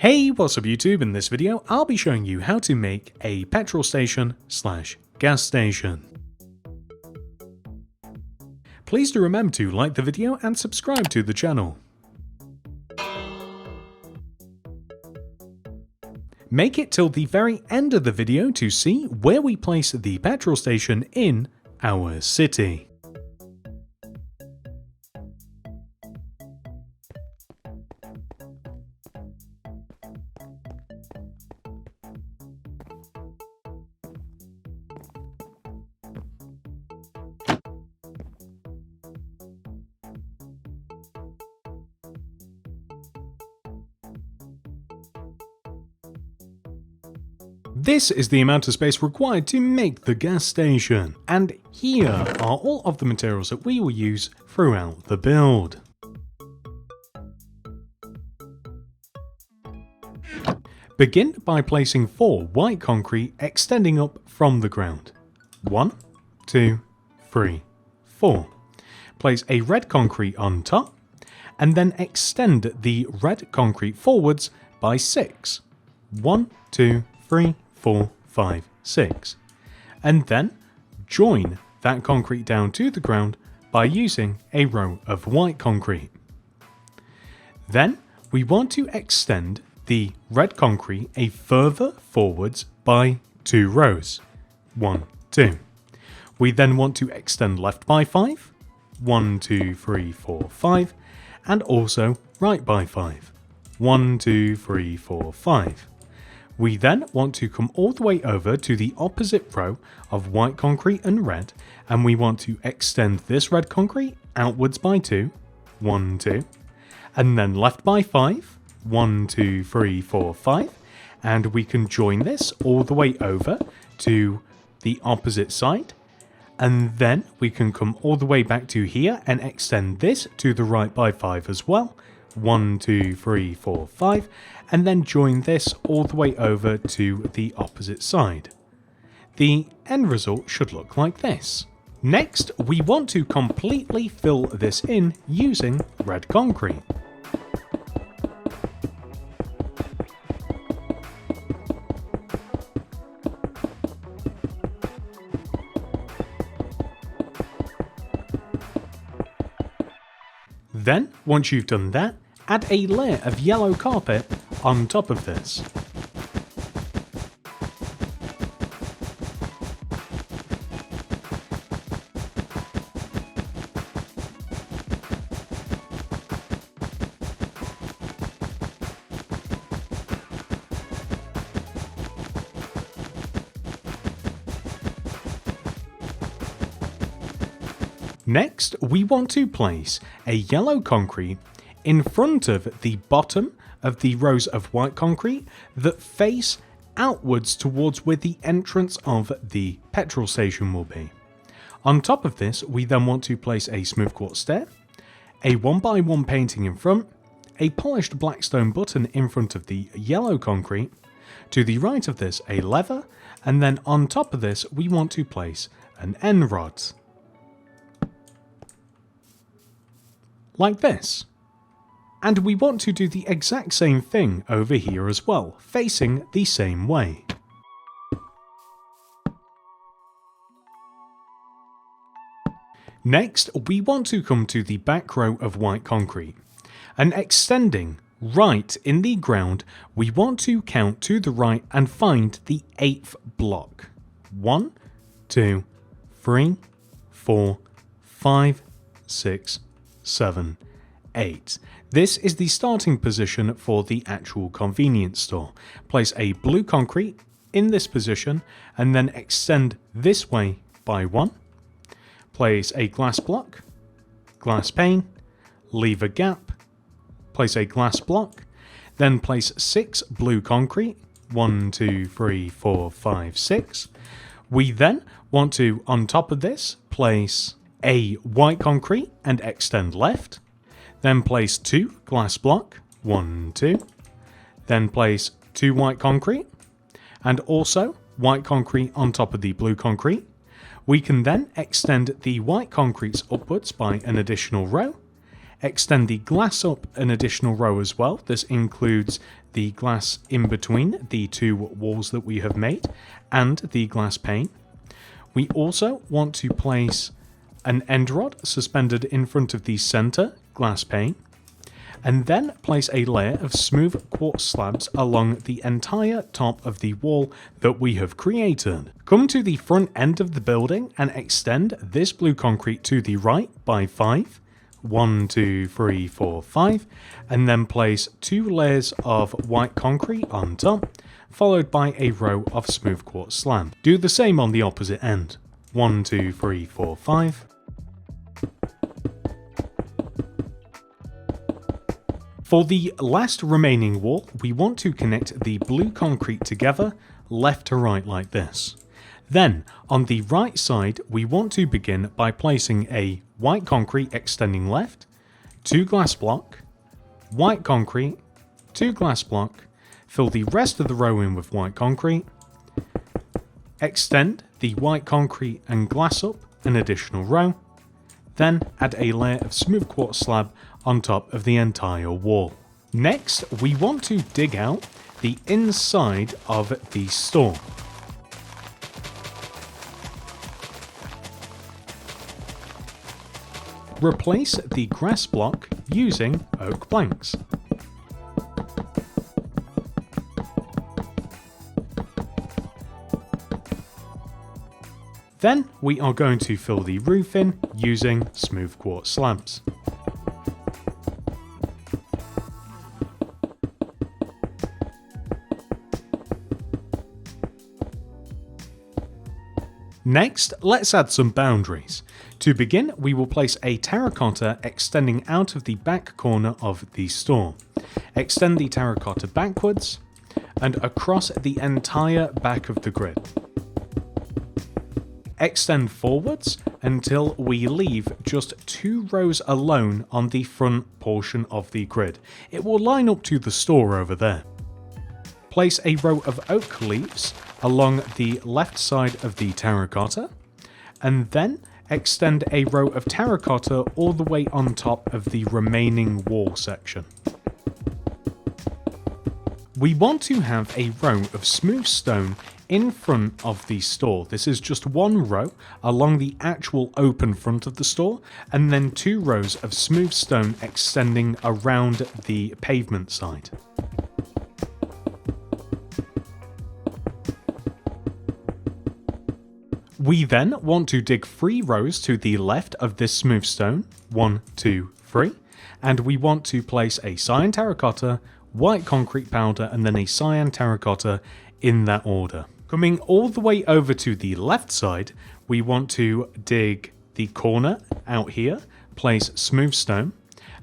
Hey, what's up YouTube? In this video, I'll be showing you how to make a petrol station / gas station. Please do remember to like the video and subscribe to the channel. Make it till the very end of the video to see where we place the petrol station in our city. This is the amount of space required to make the gas station, and here are all of the materials that we will use throughout the build. Begin by placing 4 white concrete extending up from the ground. 1, 2, 3, 4. Place a red concrete on top, and then extend the red concrete forwards by 6. 1, 2, 3, 4, 5, 6. And then join that concrete down to the ground by using a row of white concrete. Then we want to extend the red concrete a further forwards by 2 rows. 1, 2. We then want to extend left by 5. 1, 2, 3, 4, 5. And also right by 5. 1, 2, 3, 4, 5. We then want to come all the way over to the opposite row of white concrete and red, and we want to extend this red concrete outwards by 2, 1, 2, and then left by 5, 1, 2, 3, 4, 5, and we can join this all the way over to the opposite side, and then we can come all the way back to here and extend this to the right by 5 as well. 1, 2, 3, 4, 5, and then join this all the way over to the opposite side. The end result should look like this. Next, we want to completely fill this in using red concrete. Then, once you've done that, add a layer of yellow carpet on top of this. Next, we want to place a yellow concrete in front of the bottom of the rows of white concrete that face outwards towards where the entrance of the petrol station will be. On top of this, we then want to place a smooth quartz stair, a 1x1 painting in front, a polished black stone button in front of the yellow concrete, to the right of this a lever, and then on top of this we want to place an end rod. Like this. And we want to do the exact same thing over here as well, facing the same way. Next, we want to come to the back row of white concrete, and extending right in the ground, we want to count to the right and find the 8th block. 1, 2, 3, 4, 5, 6, 7, 8. This is the starting position for the actual convenience store. Place a blue concrete in this position and then extend this way by 1. Place a glass block, glass pane, leave a gap, place a glass block, then place 6 blue concrete, 1, 2, 3, 4, 5, 6. We then want to, on top of this, place a white concrete and extend left. Then place 2 glass block, 1, 2. Then place 2 white concrete, and also white concrete on top of the blue concrete. We can then extend the white concretes upwards by an additional row, extend the glass up an additional row as well. This includes the glass in between the two walls that we have made and the glass pane. We also want to place an end rod suspended in front of the center glass pane, and then place a layer of smooth quartz slabs along the entire top of the wall that we have created. Come to the front end of the building and extend this blue concrete to the right by 5. 1, 2, 3, 4, 5, and then place 2 layers of white concrete on top, followed by a row of smooth quartz slab. Do the same on the opposite end. 1, 2, 3, 4, 5. For the last remaining wall, we want to connect the blue concrete together left to right like this. Then, on the right side, we want to begin by placing a white concrete extending left, 2 glass block, white concrete, 2 glass block, fill the rest of the row in with white concrete, extend the white concrete and glass up an additional row, then add a layer of smooth quartz slab on top of the entire wall. Next, we want to dig out the inside of the store. Replace the grass block using oak planks. Then we are going to fill the roof in using smooth quartz slabs. Next, let's add some boundaries. To begin, we will place a terracotta extending out of the back corner of the store. Extend the terracotta backwards and across the entire back of the grid. Extend forwards until we leave just 2 rows alone on the front portion of the grid. It will line up to the store over there. Place a row of oak leaves along the left side of the terracotta, and then extend a row of terracotta all the way on top of the remaining wall section. We want to have a row of smooth stone in front of the store. This is just 1 row along the actual open front of the store, and then 2 rows of smooth stone extending around the pavement side. We then want to dig 3 rows to the left of this smooth stone, 1, 2, 3, and we want to place a cyan terracotta, white concrete powder, and then a cyan terracotta in that order. Coming all the way over to the left side, we want to dig the corner out here, place smooth stone,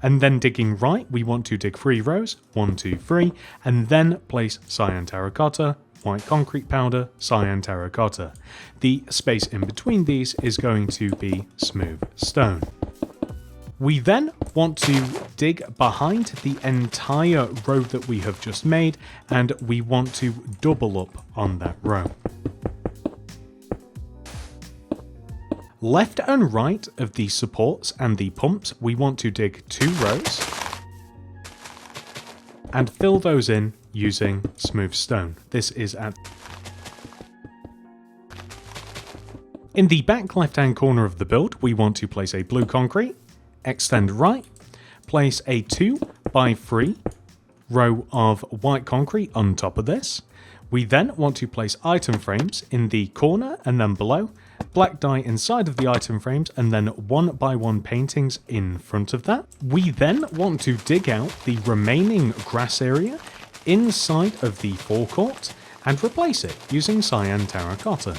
and then digging right, we want to dig 3 rows, 1, 2, 3, and then place cyan terracotta, white concrete powder, cyan terracotta. The space in between these is going to be smooth stone. We then want to dig behind the entire row that we have just made, and we want to double up on that row. Left and right of the supports and the pumps, we want to dig 2 rows and fill those in using smooth stone. This is at... In the back left hand corner of the build, we want to place a blue concrete, extend right, place a 2 by 3 row of white concrete on top of this. We then want to place item frames in the corner and then below, black dye inside of the item frames, and then 1 by 1 paintings in front of that. We then want to dig out the remaining grass area inside of the forecourt and replace it using cyan terracotta.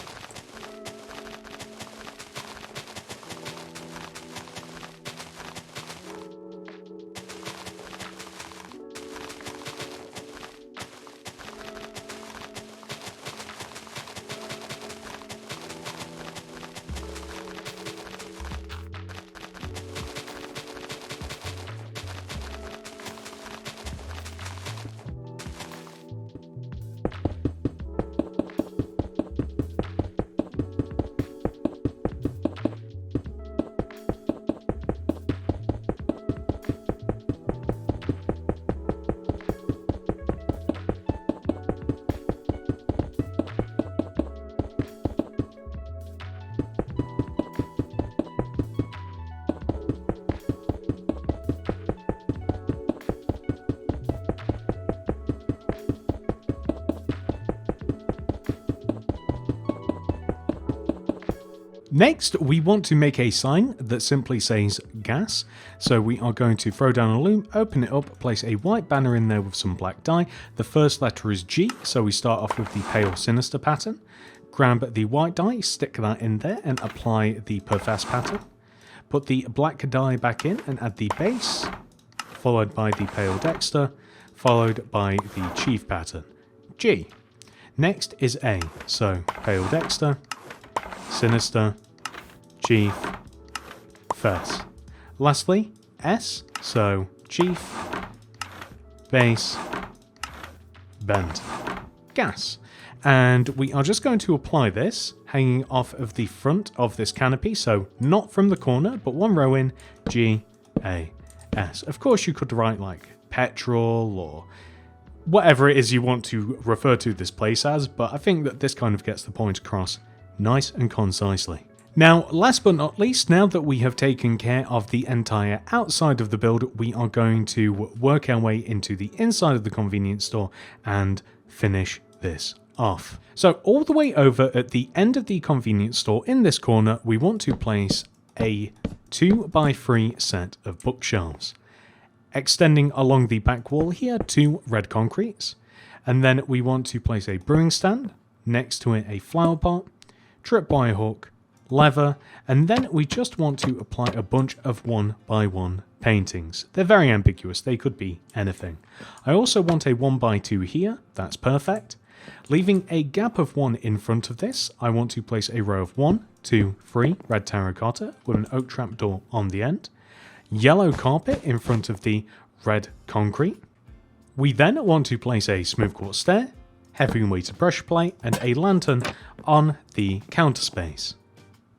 Next, we want to make a sign that simply says gas. So we are going to throw down a loom, open it up, place a white banner in there with some black dye. The first letter is G, so we start off with the pale sinister pattern. Grab the white dye, stick that in there and apply the pervest pattern. Put the black dye back in and add the base, followed by the pale dexter, followed by the chief pattern, G. Next is A, so pale dexter, sinister, chief, fess. Lastly, S, so chief, base, bend, gas. And we are just going to apply this hanging off of the front of this canopy, so not from the corner, but one row in, G, A, S. Of course you could write like Petrol or whatever it is you want to refer to this place as, but I think that this kind of gets the point across nice and concisely. Now, last but not least, now that we have taken care of the entire outside of the build, we are going to work our way into the inside of the convenience store and finish this off. So all the way over at the end of the convenience store in this corner, we want to place a 2x3 set of bookshelves. Extending along the back wall here, 2 red concretes. And then we want to place a brewing stand, next to it a flower pot, tripwire hook, lever, and then we just want to apply a bunch of 1x1 paintings. They're very ambiguous, they could be anything. I also want a 1x2 here, that's perfect. Leaving a gap of 1 in front of this, I want to place a row of 1, 2, 3 red terracotta with an oak trapdoor on the end. Yellow carpet in front of the red concrete. We then want to place a smooth quartz stair, heavy weighted brush plate, and a lantern on the counter space.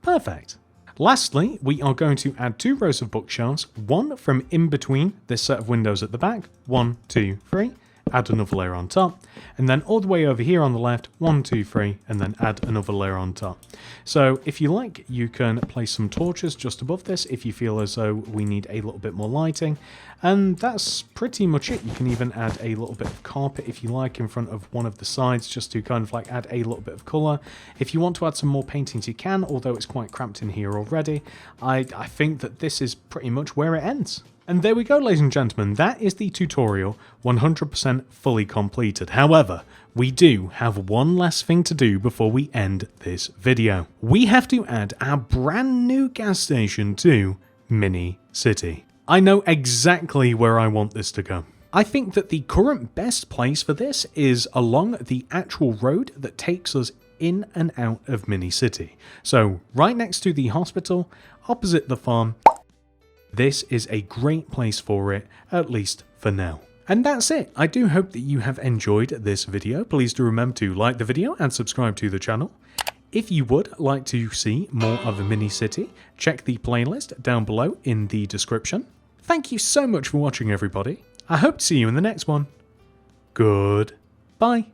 Perfect. Lastly, we are going to add 2 rows of bookshelves, one from in between this set of windows at the back, 1, 2, 3, add another layer on top, and then all the way over here on the left, 1, 2, 3, and then add another layer on top. So if you like, you can place some torches just above this if you feel as though we need a little bit more lighting, and that's pretty much it. You can even add a little bit of carpet if you like in front of one of the sides just to kind of like add a little bit of colour. If you want to add some more paintings you can, although it's quite cramped in here already. I think that this is pretty much where it ends. And there we go, ladies and gentlemen, that is the tutorial 100% fully completed. However, we do have one last thing to do before we end this video. We have to add our brand new gas station to Mini City. I know exactly where I want this to go. I think that the current best place for this is along the actual road that takes us in and out of Mini City. So right next to the hospital, opposite the farm. This is a great place for it, at least for now. And that's it. I do hope that you have enjoyed this video. Please do remember to like the video and subscribe to the channel. If you would like to see more of a Mini City, check the playlist down below in the description. Thank you so much for watching, everybody. I hope to see you in the next one. Goodbye.